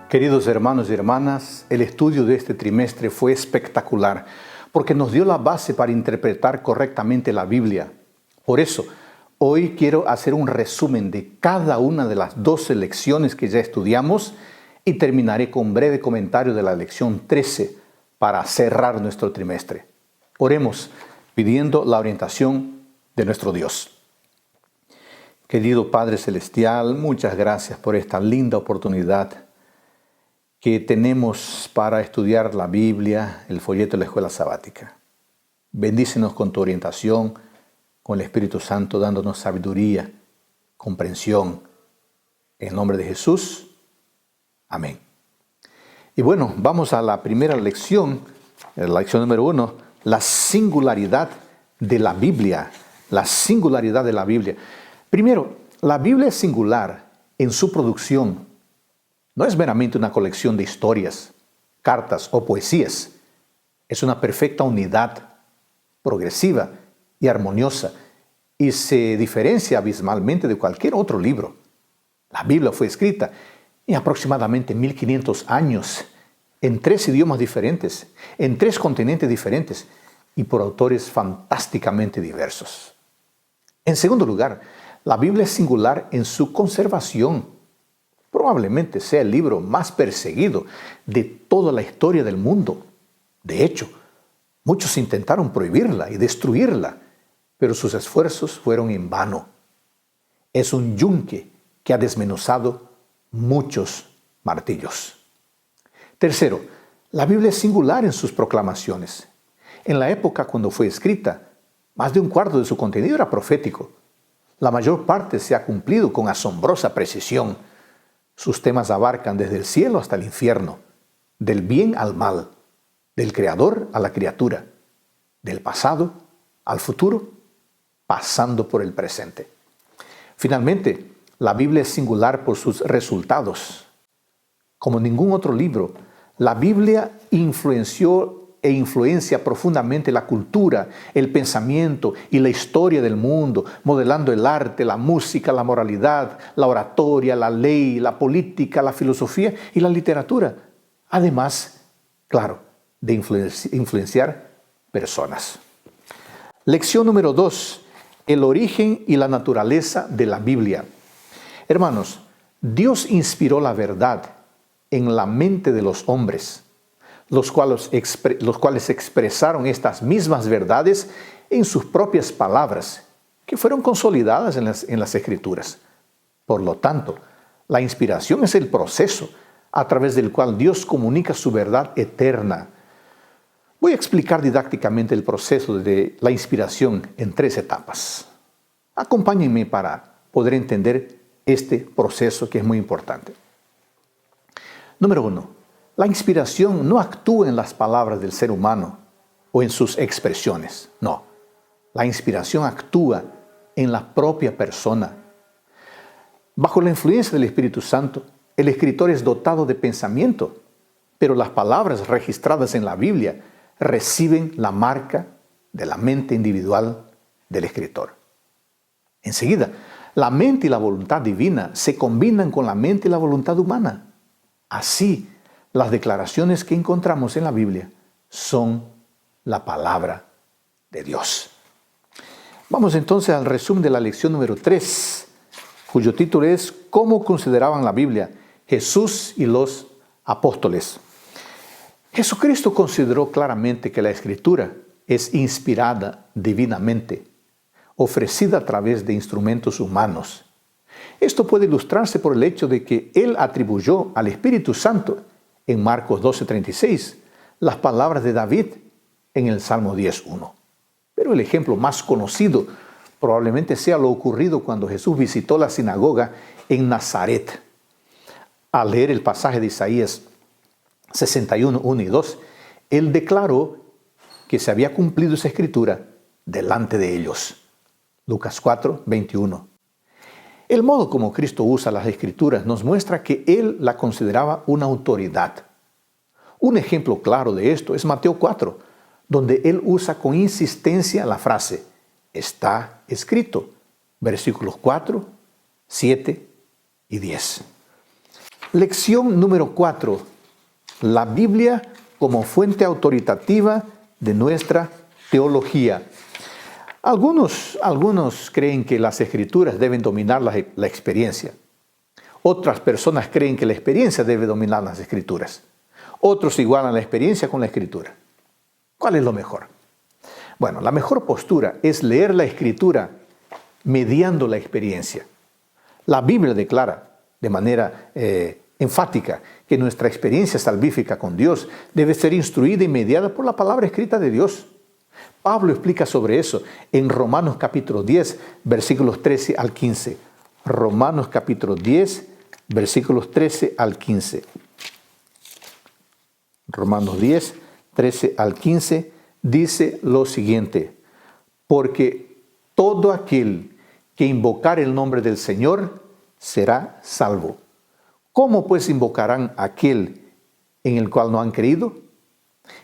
Queridos hermanos y hermanas, el estudio de este trimestre fue espectacular porque nos dio la base para interpretar correctamente la Biblia. Por eso, hoy quiero hacer un resumen de cada una de las 12 lecciones que ya estudiamos y terminaré con un breve comentario de la lección 13 para cerrar nuestro trimestre. Oremos pidiendo la orientación de nuestro Dios. Querido Padre Celestial, muchas gracias por esta linda oportunidad que tenemos para estudiar la Biblia, el folleto de la escuela sabática. Bendícenos con tu orientación, con el Espíritu Santo, dándonos sabiduría, comprensión. En el nombre de Jesús, amén. Y bueno, vamos a la primera lección, la lección número 1, la singularidad de la Biblia. La singularidad de la Biblia. Primero, la Biblia es singular en su producción. No es meramente una colección de historias, cartas o poesías. Es una perfecta unidad, progresiva y armoniosa, y se diferencia abismalmente de cualquier otro libro. La Biblia fue escrita en aproximadamente 1500 años, en 3 idiomas diferentes, en 3 continentes diferentes y por autores fantásticamente diversos. En segundo lugar, la Biblia es singular en su conservación. Probablemente sea el libro más perseguido de toda la historia del mundo. De hecho, muchos intentaron prohibirla y destruirla, pero sus esfuerzos fueron en vano. Es un yunque que ha desmenuzado muchos martillos. Tercero, la Biblia es singular en sus proclamaciones. En la época cuando fue escrita, más de un cuarto de su contenido era profético. La mayor parte se ha cumplido con asombrosa precisión. Sus temas abarcan desde el cielo hasta el infierno, del bien al mal, del creador a la criatura, del pasado al futuro, pasando por el presente. Finalmente, la Biblia es singular por sus resultados. Como ningún otro libro, la Biblia influenció e influencia profundamente la cultura, el pensamiento y la historia del mundo, modelando el arte, la música, la moralidad, la oratoria, la ley, la política, la filosofía y la literatura. Además, claro, de influenciar personas. Lección número 2. El origen y la naturaleza de la Biblia. Hermanos, Dios inspiró la verdad en la mente de los hombres, los cuales expresaron estas mismas verdades en sus propias palabras, que fueron consolidadas en las Escrituras. Por lo tanto, la inspiración es el proceso a través del cual Dios comunica su verdad eterna. Voy a explicar didácticamente el proceso de la inspiración en 3 etapas. Acompáñenme para poder entender este proceso que es muy importante. Número 1. La inspiración no actúa en las palabras del ser humano o en sus expresiones. No, la inspiración actúa en la propia persona. Bajo la influencia del Espíritu Santo, el escritor es dotado de pensamiento, pero las palabras registradas en la Biblia reciben la marca de la mente individual del escritor. Enseguida, la mente y la voluntad divina se combinan con la mente y la voluntad humana. Así, las declaraciones que encontramos en la Biblia son la palabra de Dios. Vamos entonces al resumen de la lección número 3, cuyo título es ¿Cómo consideraban la Biblia Jesús y los apóstoles? Jesucristo consideró claramente que la Escritura es inspirada divinamente, ofrecida a través de instrumentos humanos. Esto puede ilustrarse por el hecho de que Él atribuyó al Espíritu Santo en Marcos 12:36, las palabras de David en el Salmo 10:1. Pero el ejemplo más conocido probablemente sea lo ocurrido cuando Jesús visitó la sinagoga en Nazaret. Al leer el pasaje de Isaías 61:1 y 2, Él declaró que se había cumplido esa escritura delante de ellos. Lucas 4:21. El modo como Cristo usa las Escrituras nos muestra que Él la consideraba una autoridad. Un ejemplo claro de esto es Mateo 4, donde Él usa con insistencia la frase, está escrito, versículos 4, 7 y 10. Lección número 4. La Biblia como fuente autoritativa de nuestra teología. Algunos creen que las escrituras deben dominar la experiencia. Otras personas creen que la experiencia debe dominar las escrituras. Otros igualan la experiencia con la escritura. ¿Cuál es lo mejor? Bueno, la mejor postura es leer la escritura mediando la experiencia. La Biblia declara de manera enfática que nuestra experiencia salvífica con Dios debe ser instruida y mediada por la palabra escrita de Dios. Pablo explica sobre eso en Romanos capítulo 10, versículos 13 al 15. Romanos capítulo 10, versículos 13 al 15. Romanos 10, 13 al 15 dice lo siguiente: porque todo aquel que invocar el nombre del Señor será salvo. ¿Cómo pues invocarán a aquel en el cual no han creído?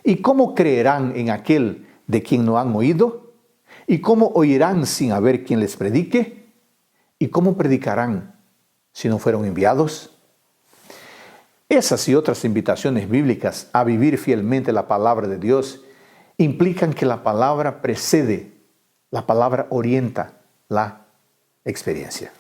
¿Y cómo creerán en aquel de quien no han oído? ¿Y cómo oirán sin haber quien les predique? ¿Y cómo predicarán si no fueron enviados? Esas y otras invitaciones bíblicas a vivir fielmente la palabra de Dios implican que la palabra precede, la palabra orienta la experiencia.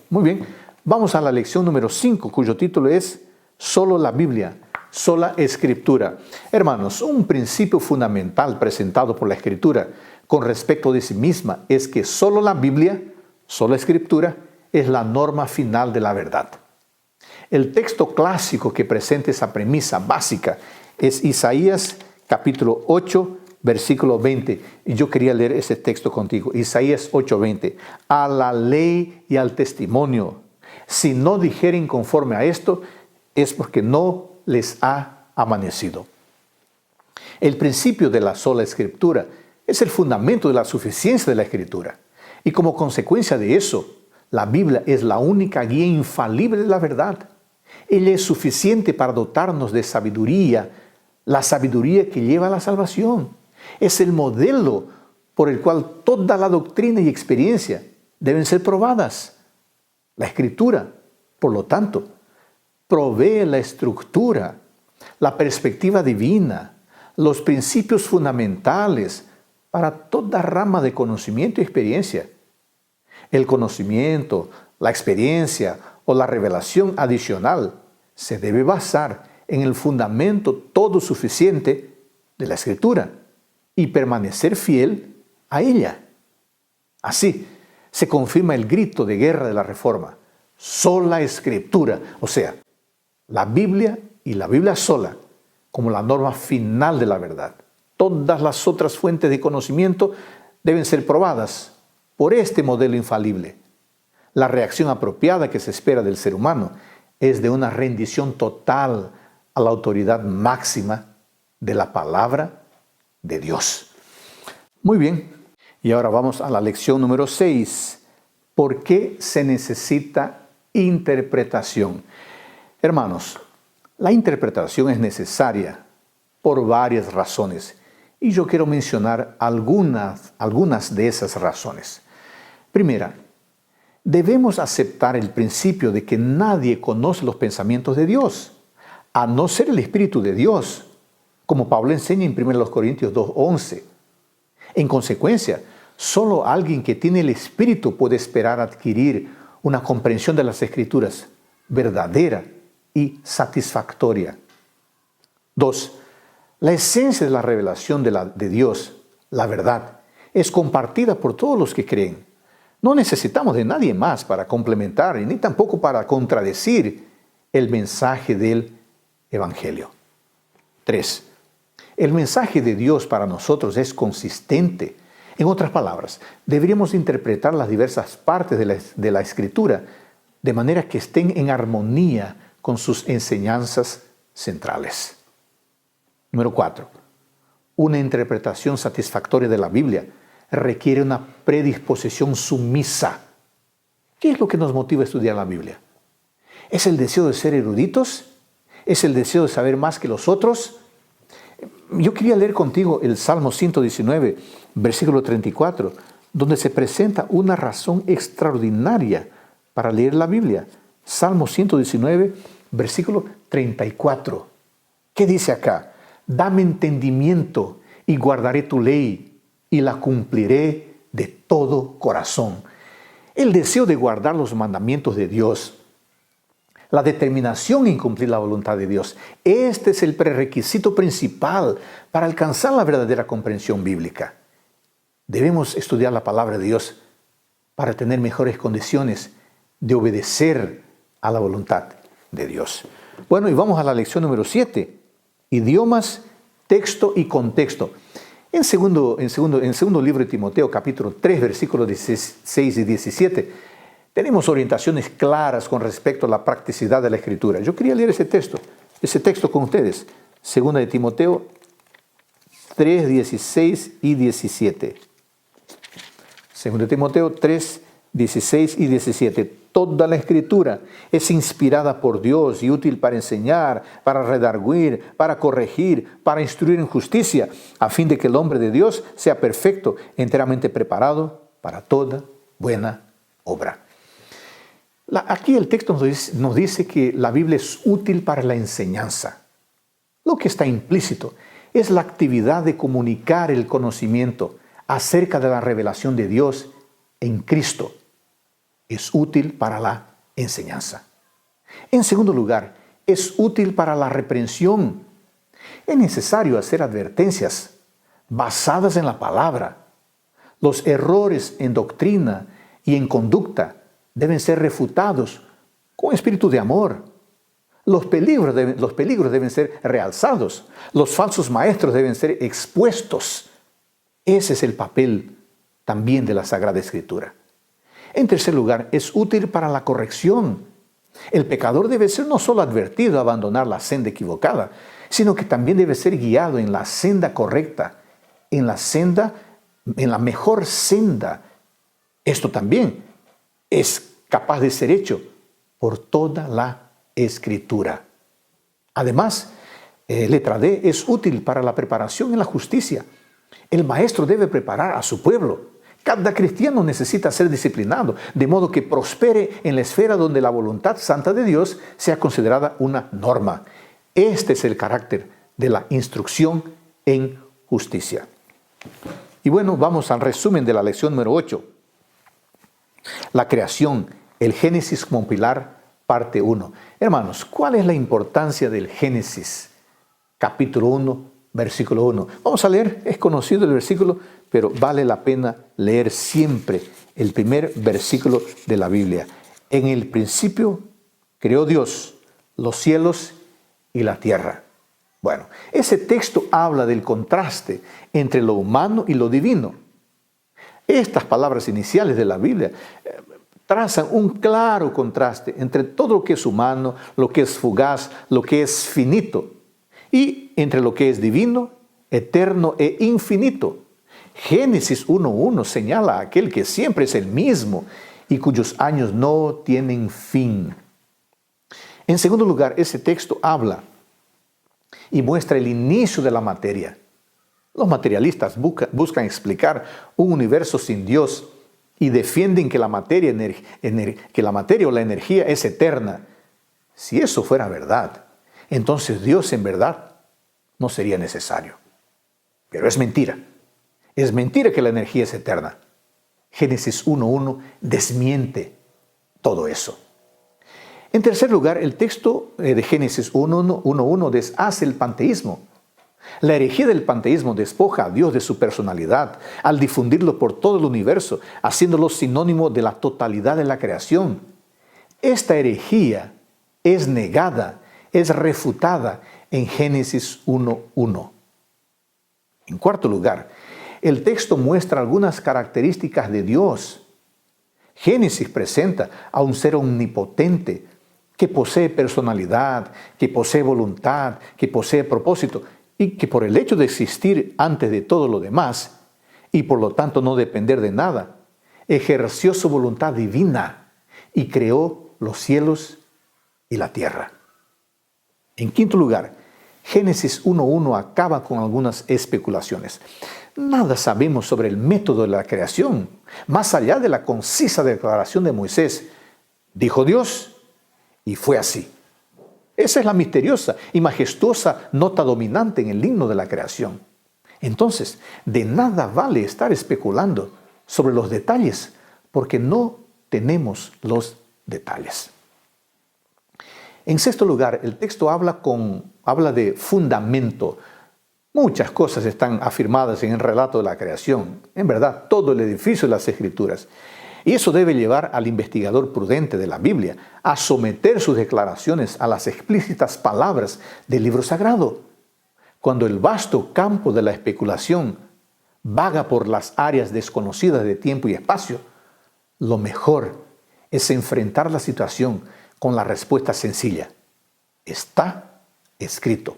Muy bien, vamos a la lección número 5, cuyo título es Solo la Biblia, sola Escritura. Hermanos, un principio fundamental presentado por la Escritura con respecto de sí misma es que solo la Biblia, sola Escritura, es la norma final de la verdad. El texto clásico que presenta esa premisa básica es Isaías capítulo 8, versículo 20. Y yo quería leer ese texto contigo. Isaías 8:20. A la ley y al testimonio. Si no dijeren conforme a esto, es porque no les ha amanecido. El principio de la sola Escritura es el fundamento de la suficiencia de la Escritura. Y como consecuencia de eso, la Biblia es la única guía infalible de la verdad. Ella es suficiente para dotarnos de sabiduría, la sabiduría que lleva a la salvación. Es el modelo por el cual toda la doctrina y experiencia deben ser probadas. La Escritura, por lo tanto, provee la estructura, la perspectiva divina, los principios fundamentales para toda rama de conocimiento y experiencia. El conocimiento, la experiencia o la revelación adicional se debe basar en el fundamento todo suficiente de la Escritura y permanecer fiel a ella. Así se confirma el grito de guerra de la Reforma: sola Escritura, o sea, la Biblia y la Biblia sola como la norma final de la verdad. Todas las otras fuentes de conocimiento deben ser probadas por este modelo infalible. La reacción apropiada que se espera del ser humano es de una rendición total a la autoridad máxima de la palabra de Dios. Muy bien, y ahora vamos a la lección número 6. ¿Por qué se necesita interpretación? Hermanos, la interpretación es necesaria por varias razones y yo quiero mencionar algunas de esas razones. Primera, debemos aceptar el principio de que nadie conoce los pensamientos de Dios, a no ser el Espíritu de Dios, como Pablo enseña en 1 Corintios 2:11. En consecuencia, solo alguien que tiene el Espíritu puede esperar adquirir una comprensión de las Escrituras verdadera y satisfactoria. 2. La esencia de la revelación de Dios, la verdad, es compartida por todos los que creen. No necesitamos de nadie más para complementar ni tampoco para contradecir el mensaje del Evangelio. 3. El mensaje de Dios para nosotros es consistente. En otras palabras, deberíamos interpretar las diversas partes de la Escritura de manera que estén en armonía con sus enseñanzas centrales. Número 4. Una interpretación satisfactoria de la Biblia requiere una predisposición sumisa. ¿Qué es lo que nos motiva a estudiar la Biblia? ¿Es el deseo de ser eruditos? ¿Es el deseo de saber más que los otros? Yo quería leer contigo el Salmo 119, versículo 34, donde se presenta una razón extraordinaria para leer la Biblia. Salmo 119, versículo 34. ¿Qué dice acá? Dame entendimiento y guardaré tu ley y la cumpliré de todo corazón. El deseo de guardar los mandamientos de Dios, la determinación en cumplir la voluntad de Dios, este es el prerequisito principal para alcanzar la verdadera comprensión bíblica. Debemos estudiar la palabra de Dios para tener mejores condiciones de obedecer a la voluntad de Dios. Bueno, y vamos a la lección número 7. Idiomas, texto y contexto. En segundo libro de Timoteo, capítulo 3, versículos 16 y 17, tenemos orientaciones claras con respecto a la practicidad de la Escritura. Yo quería leer ese texto con ustedes. Segunda de Timoteo 3, 16 y 17. Segunda de Timoteo 3, 16 y 17. Toda la Escritura es inspirada por Dios y útil para enseñar, para redarguir, para corregir, para instruir en justicia, a fin de que el hombre de Dios sea perfecto, enteramente preparado para toda buena obra. Aquí el texto nos dice que la Biblia es útil para la enseñanza. Lo que está implícito es la actividad de comunicar el conocimiento acerca de la revelación de Dios en Cristo. Es útil para la enseñanza. En segundo lugar, es útil para la reprensión. Es necesario hacer advertencias basadas en la palabra. Los errores en doctrina y en conducta deben ser refutados con espíritu de amor. Los peligros deben ser realzados. Los falsos maestros deben ser expuestos. Ese es el papel también de la Sagrada Escritura. En tercer lugar, es útil para la corrección. El pecador debe ser no solo advertido a abandonar la senda equivocada, sino que también debe ser guiado en la senda correcta, en la mejor senda. Esto también es capaz de ser hecho por toda la Escritura. Además, letra D, es útil para la preparación en la justicia. El maestro debe preparar a su pueblo. Cada cristiano necesita ser disciplinado, de modo que prospere en la esfera donde la voluntad santa de Dios sea considerada una norma. Este es el carácter de la instrucción en justicia. Y bueno, vamos al resumen de la lección número 8. La creación, el Génesis como pilar, parte 1. Hermanos, ¿cuál es la importancia del Génesis? Capítulo 1, versículo 1. Vamos a leer, es conocido el versículo, pero vale la pena leer siempre el primer versículo de la Biblia. En el principio creó Dios los cielos y la tierra. Bueno, ese texto habla del contraste entre lo humano y lo divino. Estas palabras iniciales de la Biblia trazan un claro contraste entre todo lo que es humano, lo que es fugaz, lo que es finito, y entre lo que es divino, eterno e infinito. Génesis 1:1 señala a aquel que siempre es el mismo y cuyos años no tienen fin. En segundo lugar, ese texto habla y muestra el inicio de la materia. Los materialistas buscan explicar un universo sin Dios y defienden que la materia o la energía es eterna. Si eso fuera verdad, entonces Dios en verdad no sería necesario. Pero es mentira. Es mentira que la energía es eterna. Génesis 1:1 desmiente todo eso. En tercer lugar, el texto de Génesis 1:1 deshace el panteísmo. La herejía del panteísmo despoja a Dios de su personalidad al difundirlo por todo el universo, haciéndolo sinónimo de la totalidad de la creación. Esta herejía es negada, es refutada en Génesis 1:1. En cuarto lugar, el texto muestra algunas características de Dios. Génesis presenta a un ser omnipotente que posee personalidad, que posee voluntad, que posee propósito y que por el hecho de existir antes de todo lo demás y por lo tanto no depender de nada, ejerció su voluntad divina y creó los cielos y la tierra. En quinto lugar, Génesis 1:1 acaba con algunas especulaciones. Nada sabemos sobre el método de la creación, más allá de la concisa declaración de Moisés. Dijo Dios, y fue así. Esa es la misteriosa y majestuosa nota dominante en el himno de la creación. Entonces, de nada vale estar especulando sobre los detalles, porque no tenemos los detalles. En sexto lugar, el texto habla de fundamento. Muchas cosas están afirmadas en el relato de la creación. En verdad, todo el edificio de las Escrituras. Y eso debe llevar al investigador prudente de la Biblia a someter sus declaraciones a las explícitas palabras del libro sagrado. Cuando el vasto campo de la especulación vaga por las áreas desconocidas de tiempo y espacio, lo mejor es enfrentar la situación con la respuesta sencilla. Está escrito.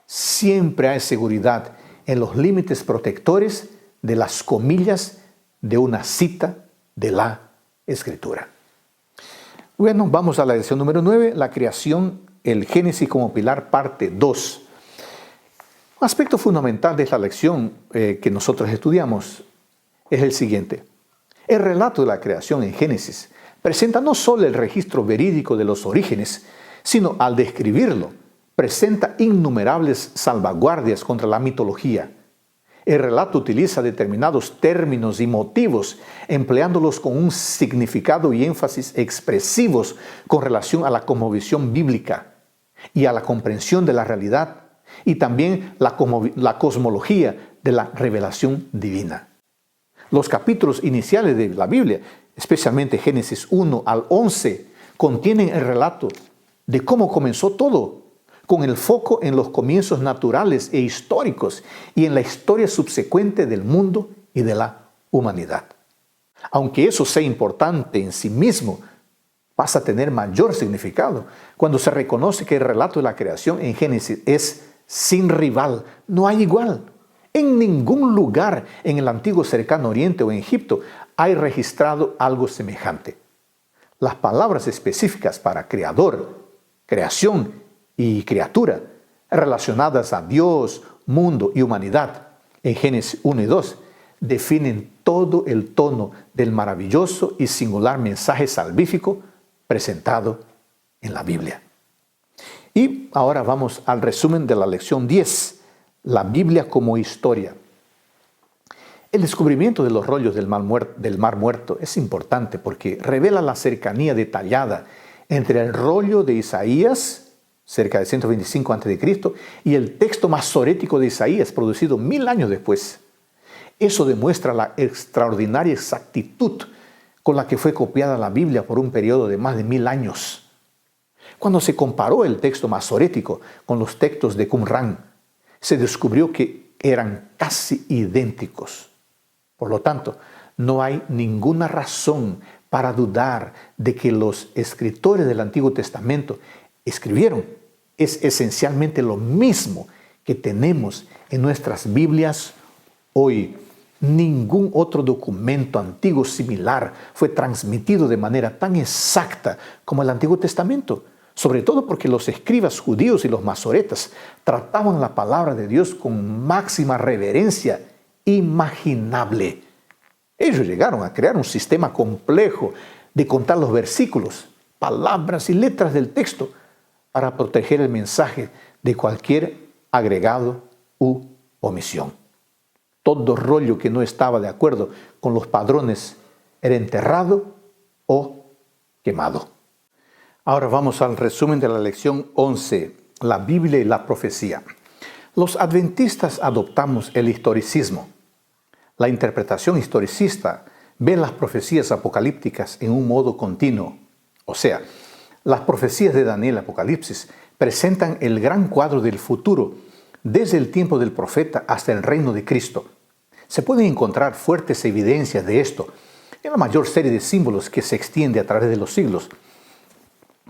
Siempre hay seguridad en los límites protectores de las comillas de una cita de la Escritura. Bueno, vamos a la lección número 9, la creación, el Génesis como pilar, parte 2. Un aspecto fundamental de esta lección que nosotros estudiamos es el siguiente. El relato de la creación en Génesis presenta no solo el registro verídico de los orígenes, sino al describirlo, presenta innumerables salvaguardias contra la mitología. El relato utiliza determinados términos y motivos, empleándolos con un significado y énfasis expresivos con relación a la cosmovisión bíblica y a la comprensión de la realidad, y también la cosmología de la revelación divina. Los capítulos iniciales de la Biblia, especialmente Génesis 1 al 11, contienen el relato de cómo comenzó todo, con el foco en los comienzos naturales e históricos y en la historia subsecuente del mundo y de la humanidad. Aunque eso sea importante en sí mismo, pasa a tener mayor significado cuando se reconoce que el relato de la creación en Génesis es sin rival, no hay igual. En ningún lugar en el antiguo cercano oriente o en Egipto hay registrado algo semejante. Las palabras específicas para creador, creación y criatura, relacionadas a Dios, mundo y humanidad, en Génesis 1 y 2, definen todo el tono del maravilloso y singular mensaje salvífico presentado en la Biblia. Y ahora vamos al resumen de la lección 10, la Biblia como historia. El descubrimiento de los rollos del Mar Muerto es importante porque revela la cercanía detallada entre el rollo de Isaías, cerca de 125 a.C., y el texto masorético de Isaías, producido 1000 años después. Eso demuestra la extraordinaria exactitud con la que fue copiada la Biblia por un periodo de más de 1000 años. Cuando se comparó el texto masorético con los textos de Qumrán, se descubrió que eran casi idénticos. Por lo tanto, no hay ninguna razón para dudar de que los escritores del Antiguo Testamento escribieron. Es esencialmente lo mismo que tenemos en nuestras Biblias hoy. Ningún otro documento antiguo similar fue transmitido de manera tan exacta como el Antiguo Testamento, sobre todo porque los escribas judíos y los masoretas trataban la palabra de Dios con máxima reverencia imaginable. Ellos llegaron a crear un sistema complejo de contar los versículos, palabras y letras del texto para proteger el mensaje de cualquier agregado u omisión. Todo rollo que no estaba de acuerdo con los padrones era enterrado o quemado. Ahora vamos al resumen de la lección 11, la Biblia y la profecía. Los adventistas adoptamos el historicismo. La interpretación historicista ve las profecías apocalípticas en un modo continuo. O sea, las profecías de Daniel y Apocalipsis presentan el gran cuadro del futuro desde el tiempo del profeta hasta el reino de Cristo. Se pueden encontrar fuertes evidencias de esto en la mayor serie de símbolos que se extiende a través de los siglos,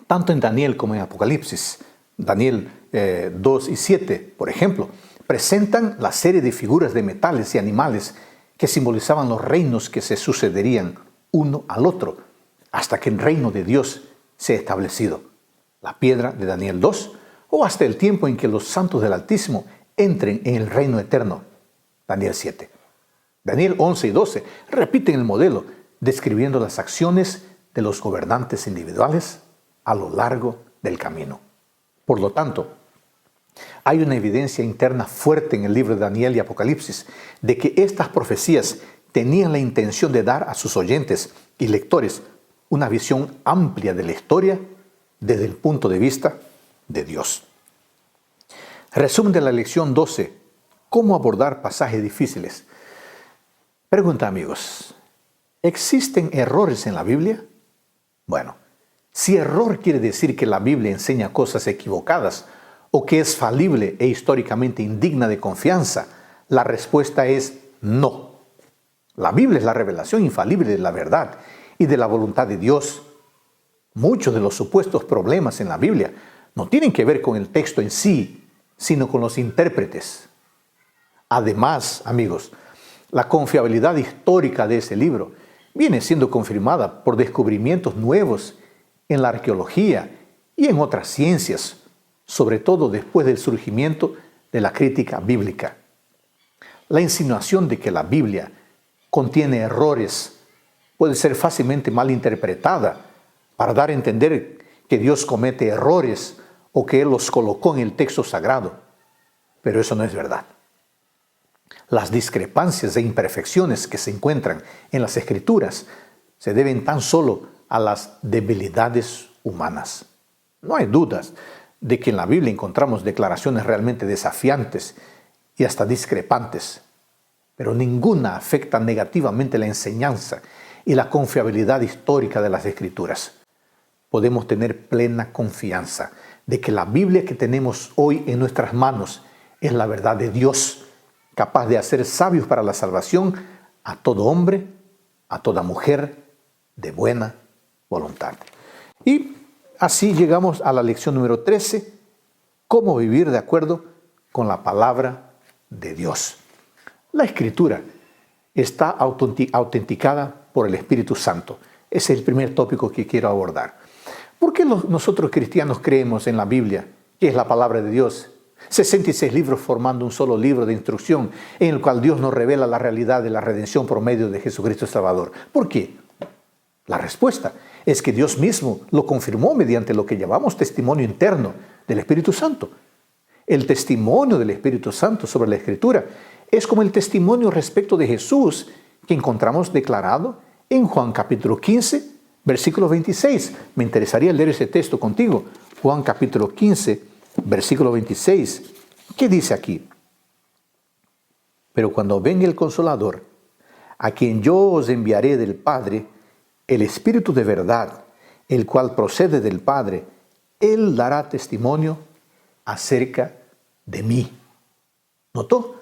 tanto en Daniel como en Apocalipsis. Daniel 2 y 7, por ejemplo, presentan la serie de figuras de metales y animales que simbolizaban los reinos que se sucederían uno al otro, hasta que el reino de Dios sea establecido. La piedra de Daniel 2, o hasta el tiempo en que los santos del Altísimo entren en el reino eterno. Daniel 7. Daniel 11 y 12 repiten el modelo, describiendo las acciones de los gobernantes individuales a lo largo del camino. Por lo tanto, hay una evidencia interna fuerte en el libro de Daniel y Apocalipsis de que estas profecías tenían la intención de dar a sus oyentes y lectores una visión amplia de la historia desde el punto de vista de Dios. Resumen de la lección 12. ¿Cómo abordar pasajes difíciles? Pregunta, amigos, ¿existen errores en la Biblia? Bueno, si error quiere decir que la Biblia enseña cosas equivocadas o que es falible e históricamente indigna de confianza, la respuesta es no. La Biblia es la revelación infalible de la verdad y de la voluntad de Dios. Muchos de los supuestos problemas en la Biblia no tienen que ver con el texto en sí, sino con los intérpretes. Además, amigos, la confiabilidad histórica de ese libro viene siendo confirmada por descubrimientos nuevos en la arqueología y en otras ciencias, sobre todo después del surgimiento de la crítica bíblica. La insinuación de que la Biblia contiene errores puede ser fácilmente malinterpretada para dar a entender que Dios comete errores o que Él los colocó en el texto sagrado. Pero eso no es verdad. Las discrepancias e imperfecciones que se encuentran en las Escrituras se deben tan solo a las debilidades humanas. No hay dudas de que en la Biblia encontramos declaraciones realmente desafiantes y hasta discrepantes, pero ninguna afecta negativamente la enseñanza y la confiabilidad histórica de las Escrituras. Podemos tener plena confianza de que la Biblia que tenemos hoy en nuestras manos es la verdad de Dios, capaz de hacer sabios para la salvación a todo hombre, a toda mujer de buena voluntad. Y así llegamos a la lección número 13, cómo vivir de acuerdo con la palabra de Dios. La Escritura está autenticada por el Espíritu Santo. Ese es el primer tópico que quiero abordar. ¿Por qué nosotros cristianos creemos en la Biblia, que es la palabra de Dios? 66 libros formando un solo libro de instrucción en el cual Dios nos revela la realidad de la redención por medio de Jesucristo Salvador. ¿Por qué? La respuesta es que Dios mismo lo confirmó mediante lo que llamamos testimonio interno del Espíritu Santo. El testimonio del Espíritu Santo sobre la Escritura es como el testimonio respecto de Jesús que encontramos declarado en Juan capítulo 15, versículo 26. Me interesaría leer ese texto contigo. Juan capítulo 15, versículo 26. ¿Qué dice aquí? Pero cuando venga el Consolador, a quien yo os enviaré del Padre, el Espíritu de verdad, el cual procede del Padre, Él dará testimonio acerca de mí. ¿Notó?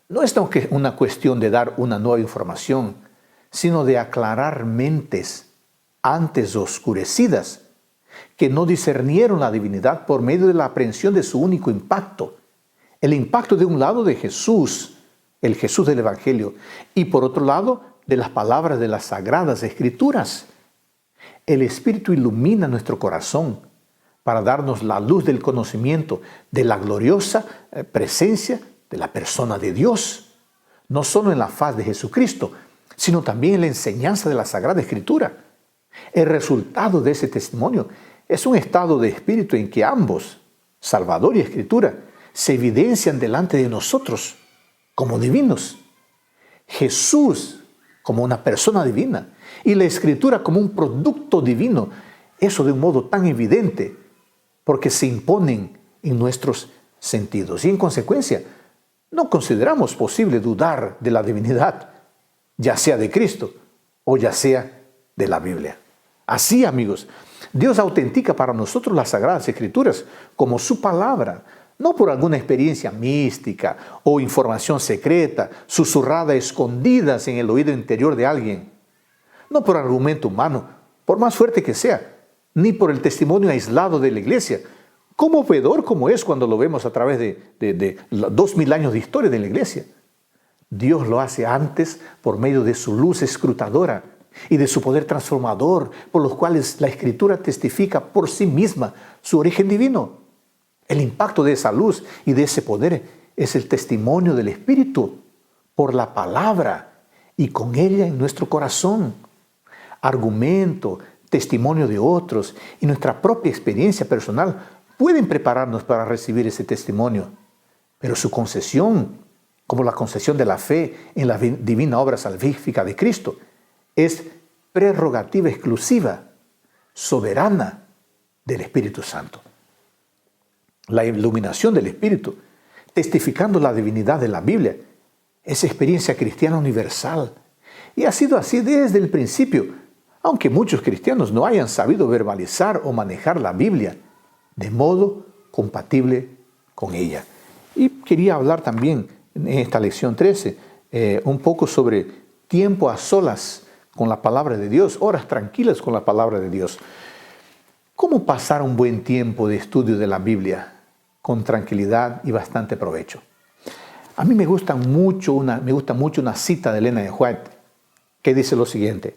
No es una cuestión de dar una nueva información, sino de aclarar mentes antes oscurecidas que no discernieron la divinidad por medio de la aprehensión de su único impacto. El impacto de un lado de Jesús, el Jesús del Evangelio, y por otro lado de las palabras de las Sagradas Escrituras. El Espíritu ilumina nuestro corazón para darnos la luz del conocimiento de la gloriosa presencia de la persona de Dios, no solo en la faz de Jesucristo, sino también en la enseñanza de la Sagrada Escritura. El resultado de ese testimonio es un estado de espíritu en que ambos, Salvador y Escritura, se evidencian delante de nosotros como divinos. Jesús como una persona divina y la Escritura como un producto divino. Eso de un modo tan evidente porque se imponen en nuestros sentidos. Y en consecuencia, no consideramos posible dudar de la divinidad, ya sea de Cristo o ya sea de la Biblia. Así, amigos, Dios autentica para nosotros las Sagradas Escrituras como su palabra, no por alguna experiencia mística o información secreta, susurrada, escondidas en el oído interior de alguien, no por argumento humano, por más fuerte que sea, ni por el testimonio aislado de la iglesia, conmovedor como es cuando lo vemos a través de 2000 años de historia de la iglesia. Dios lo hace antes por medio de su luz escrutadora y de su poder transformador, por los cuales la Escritura testifica por sí misma su origen divino. El impacto de esa luz y de ese poder es el testimonio del Espíritu por la palabra y con ella en nuestro corazón. Argumento, testimonio de otros y nuestra propia experiencia personal pueden prepararnos para recibir ese testimonio, pero su concesión, como la concesión de la fe en la divina obra salvífica de Cristo, es prerrogativa exclusiva, soberana del Espíritu Santo. La iluminación del Espíritu, testificando la divinidad de la Biblia, es experiencia cristiana universal y ha sido así desde el principio, aunque muchos cristianos no hayan sabido verbalizar o manejar la Biblia de modo compatible con ella. Y quería hablar también en esta lección 13 un poco sobre tiempo a solas con la palabra de Dios, horas tranquilas con la palabra de Dios. ¿Cómo pasar un buen tiempo de estudio de la Biblia con tranquilidad y bastante provecho? A mí me gusta mucho una cita de Elena de White que dice lo siguiente: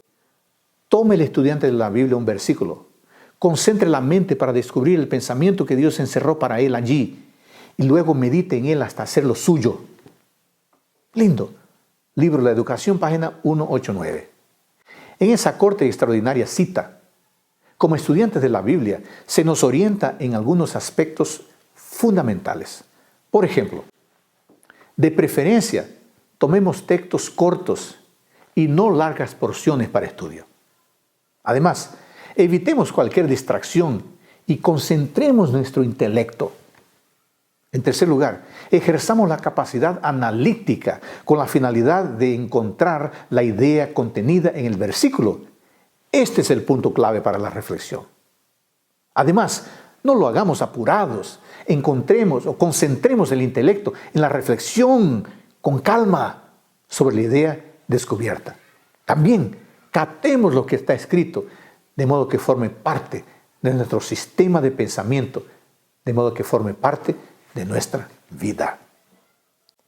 tome el estudiante de la Biblia un versículo, concentre la mente para descubrir el pensamiento que Dios encerró para él allí y luego medite en él hasta hacerlo suyo. Lindo. Libro La Educación, página 189. En esa corta y extraordinaria cita, como estudiantes de la Biblia, se nos orienta en algunos aspectos fundamentales. Por ejemplo, de preferencia, tomemos textos cortos y no largas porciones para estudio. Además, evitemos cualquier distracción y concentremos nuestro intelecto. En tercer lugar, ejerzamos la capacidad analítica con la finalidad de encontrar la idea contenida en el versículo. Este es el punto clave para la reflexión. Además, no lo hagamos apurados. Encontremos o concentremos el intelecto en la reflexión con calma sobre la idea descubierta. También captemos lo que está escrito de modo que forme parte de nuestro sistema de pensamiento, de modo que forme parte de nuestra vida.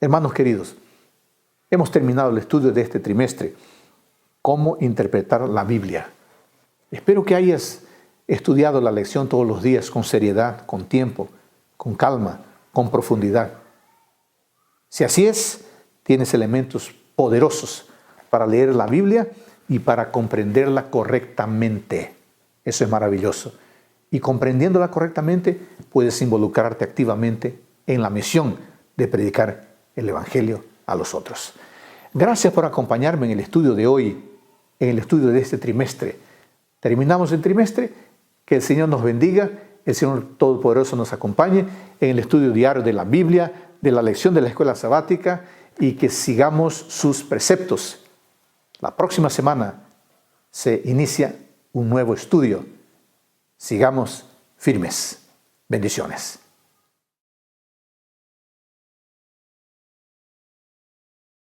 Hermanos queridos, hemos terminado el estudio de este trimestre, cómo interpretar la Biblia. Espero que hayas estudiado la lección todos los días con seriedad, con tiempo, con calma, con profundidad. Si así es, tienes elementos poderosos para leer la Biblia y para comprenderla correctamente. Eso es maravilloso. Y comprendiéndola correctamente, puedes involucrarte activamente en la misión de predicar el Evangelio a los otros. Gracias por acompañarme en el estudio de hoy, en el estudio de este trimestre. Terminamos el trimestre. Que el Señor nos bendiga, el Señor Todopoderoso nos acompañe en el estudio diario de la Biblia, de la lección de la escuela sabática y que sigamos sus preceptos. La próxima semana se inicia un nuevo estudio. Sigamos firmes. Bendiciones.